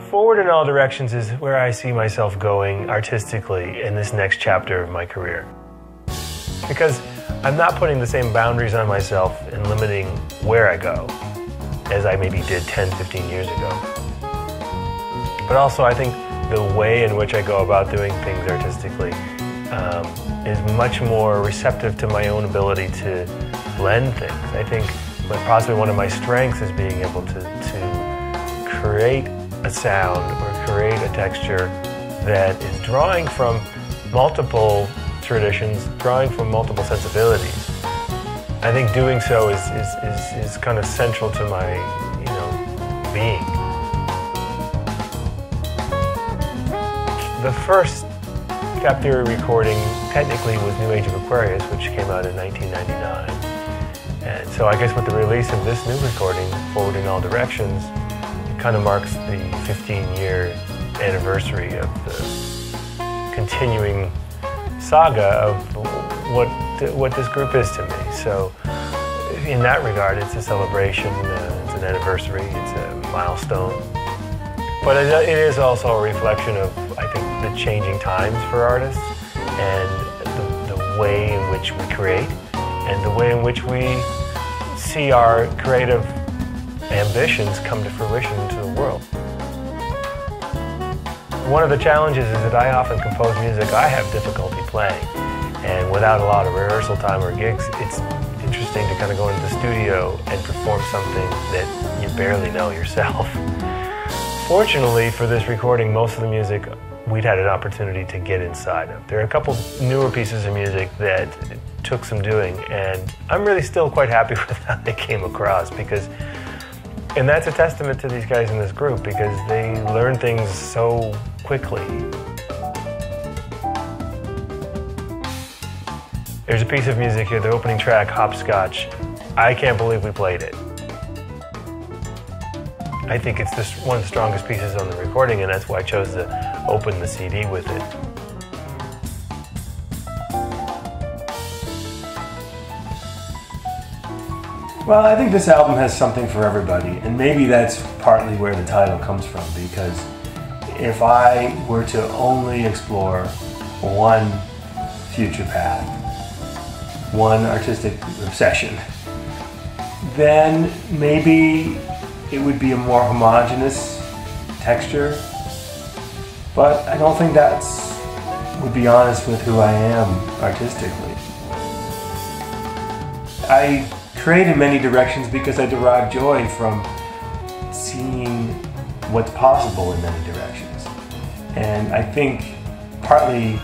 Forward in all directions is where I see myself going artistically in this next chapter of my career. Because I'm not putting the same boundaries on myself and limiting where I go as I maybe did 10, 15 years ago. But also I think the way in which I go about doing things artistically is much more receptive to my own ability to blend things. I think possibly one of my strengths is being able to create a sound or create a texture that is drawing from multiple traditions, drawing from multiple sensibilities. I think doing so is kind of central to my, being. The first Dapp Theory recording technically was New Age of Aquarius, which came out in 1999. And so I guess with the release of this new recording, Forward in All Directions, it kind of marks the 15-year anniversary of the continuing saga of what this group is to me. So in that regard, it's a celebration, it's an anniversary, it's a milestone. But it is also a reflection of, I think, the changing times for artists and the way in which we create and the way in which we see our creative ambitions come to fruition into the world. One of the challenges is that I often compose music I have difficulty playing, and without a lot of rehearsal time or gigs, it's interesting to kind of go into the studio and perform something that you barely know yourself. Fortunately for this recording, most of the music we'd had an opportunity to get inside of. There are a couple newer pieces of music that took some doing, and I'm really still quite happy with how they came across, and that's a testament to these guys in this group, because they learn things so quickly. There's a piece of music here, the opening track, Hopscotch. I can't believe we played it. I think it's one of the strongest pieces on the recording, and that's why I chose to open the CD with it. Well, I think this album has something for everybody, and maybe that's partly where the title comes from, because if I were to only explore one future path, one artistic obsession, then maybe it would be a more homogeneous texture, but I don't think would be honest with who I am artistically. I create in many directions because I derive joy from seeing what's possible in many directions. And I think partly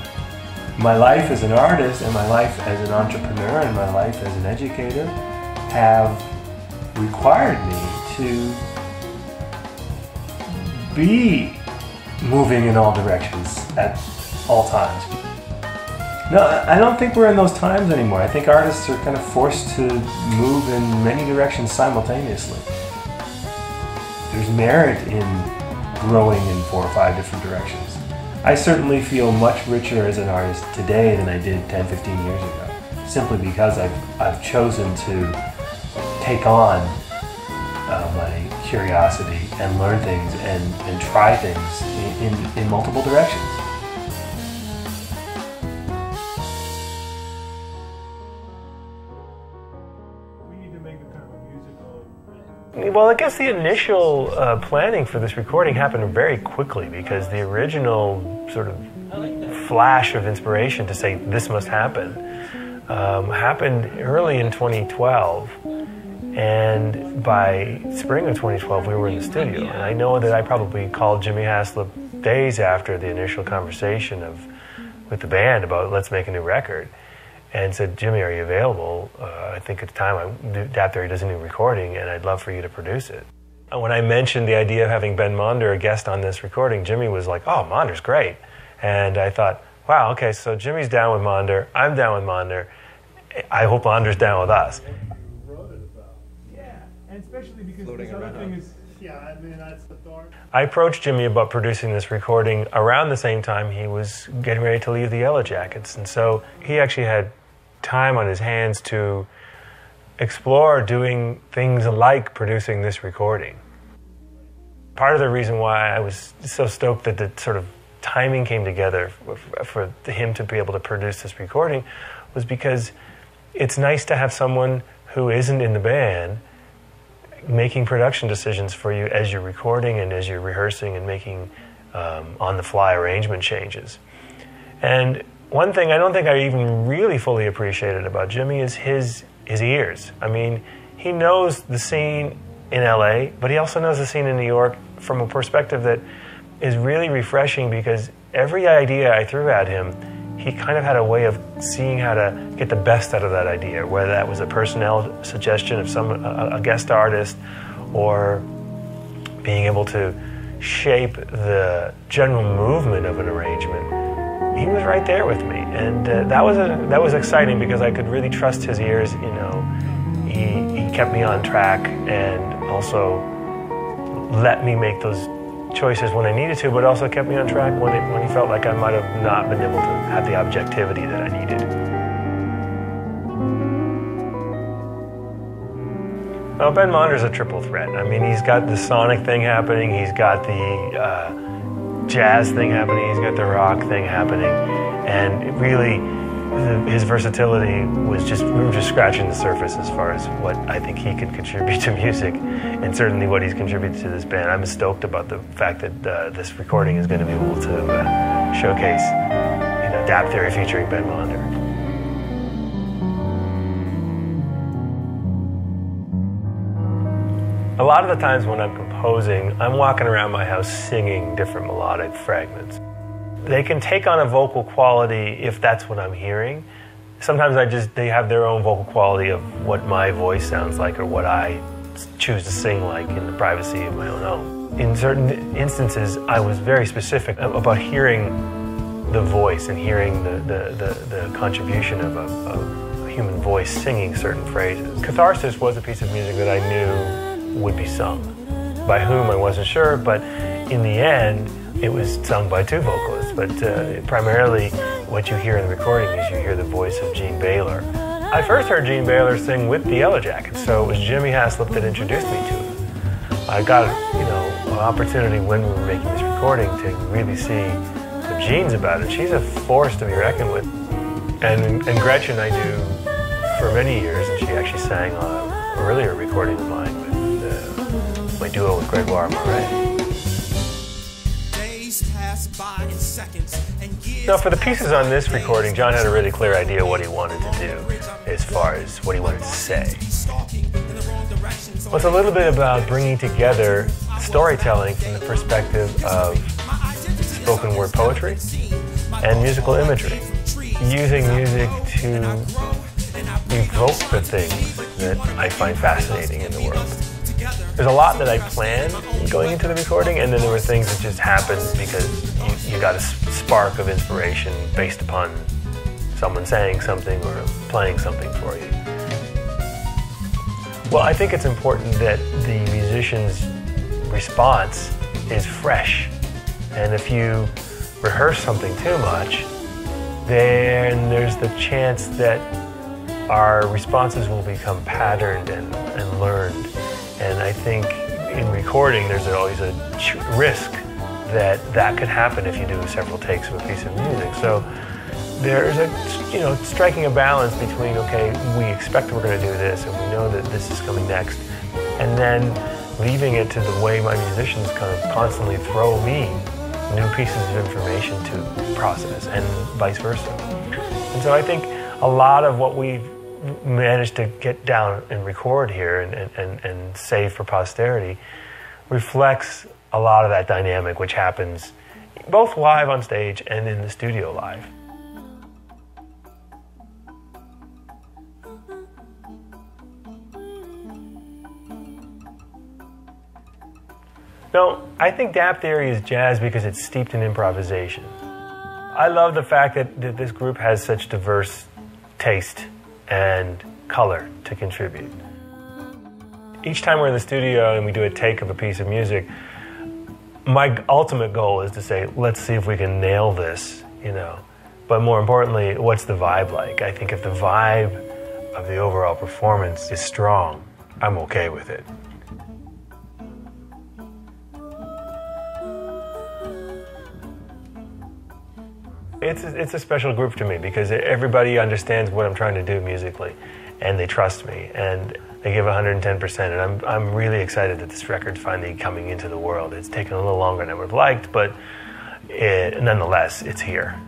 my life as an artist and my life as an entrepreneur and my life as an educator have required me to be moving in all directions at all times. No, I don't think we're in those times anymore. I think artists are kind of forced to move in many directions simultaneously. There's merit in growing in 4 or 5 different directions. I certainly feel much richer as an artist today than I did 10, 15 years ago, simply because I've chosen to take on my curiosity and learn things and try things in multiple directions. Well, I guess the initial planning for this recording happened very quickly, because the original sort of flash of inspiration to say this must happen happened early in 2012. And by spring of 2012, we were in the studio. And I know that I probably called Jimmy Haslip days after the initial conversation with the band about let's make a new record, and said, Jimmy, are you available? I think at the time, Dapp Theory does a new recording, and I'd love for you to produce it. And when I mentioned the idea of having Ben Monder, a guest on this recording, Jimmy was like, oh, Monder's great. And I thought, wow, okay, so Jimmy's down with Monder, I'm down with Monder. I hope Monder's down with us. And especially because this other thing is, I mean, that's the thought. I approached Jimmy about producing this recording around the same time he was getting ready to leave the Yellow Jackets. And so he actually had time on his hands to explore doing things like producing this recording. Part of the reason why I was so stoked that the sort of timing came together for him to be able to produce this recording was because it's nice to have someone who isn't in the band making production decisions for you as you're recording and as you're rehearsing and making on-the-fly arrangement changes. And one thing I don't think I even really fully appreciated about Jimmy is his ears. I mean, he knows the scene in LA, but he also knows the scene in New York from a perspective that is really refreshing, because every idea I threw at him, he kind of had a way of seeing how to get the best out of that idea, whether that was a personnel suggestion of a guest artist, or being able to shape the general movement of an arrangement. He was right there with me, and that was exciting, because I could really trust his ears. You know, he kept me on track and also let me make those choices when I needed to, but also kept me on track when he felt like I might have not been able to have the objectivity that I needed. Well, Ben Monder's a triple threat. I mean, he's got the sonic thing happening, he's got the jazz thing happening, he's got the rock thing happening, and it really, his versatility was we were just scratching the surface as far as what I think he can contribute to music, and certainly what he's contributed to this band. I'm stoked about the fact that this recording is going to be able to showcase, you know, Dapp Theory featuring Ben Monder. A lot of the times when I'm composing, I'm walking around my house singing different melodic fragments. They can take on a vocal quality if that's what I'm hearing. Sometimes they have their own vocal quality of what my voice sounds like or what I choose to sing like in the privacy of my own home. In certain instances, I was very specific about hearing the voice and hearing the contribution of a human voice singing certain phrases. Catharsis was a piece of music that I knew would be sung. By whom, I wasn't sure, but in the end, it was sung by two vocalists, but primarily what you hear in the recording is you hear the voice of Gene Baylor. I first heard Gene Baylor sing with the Yellow Jackets, so it was Jimmy Haslip that introduced me to him. I got, an opportunity when we were making this recording to really see what Gene's about, and she's a force to be reckoned with. And Gretchen I knew for many years, and she actually sang on an earlier recording of mine with my duo with Gregoire Moret. Now, for the pieces on this recording, John had a really clear idea what he wanted to do as far as what he wanted to say. Well, it's a little bit about bringing together storytelling from the perspective of spoken word poetry and musical imagery, using music to evoke the things that I find fascinating in the world. There's a lot that I planned going into the recording, and then there were things that just happened because you got a spark of inspiration based upon someone saying something or playing something for you. Well, I think it's important that the musician's response is fresh. And if you rehearse something too much, then there's the chance that our responses will become patterned and learned. And I think in recording, there's always a risk that could happen if you do several takes of a piece of music. So there's striking a balance between, okay, we expect we're going to do this, and we know that this is coming next, and then leaving it to the way my musicians kind of constantly throw me new pieces of information to process, and vice versa. And so I think a lot of what we've managed to get down and record here and save for posterity reflects a lot of that dynamic which happens both live on stage and in the studio live. No, I think Dapp Theory is jazz because it's steeped in improvisation. I love the fact that this group has such diverse taste and color to contribute. Each time we're in the studio and we do a take of a piece of music, my ultimate goal is to say, let's see if we can nail this, But more importantly, what's the vibe like? I think if the vibe of the overall performance is strong, I'm okay with it. It's a special group to me because everybody understands what I'm trying to do musically, and they trust me, and they give 110%, and I'm really excited that this record's finally coming into the world. It's taken a little longer than I would have liked, but nonetheless, it's here.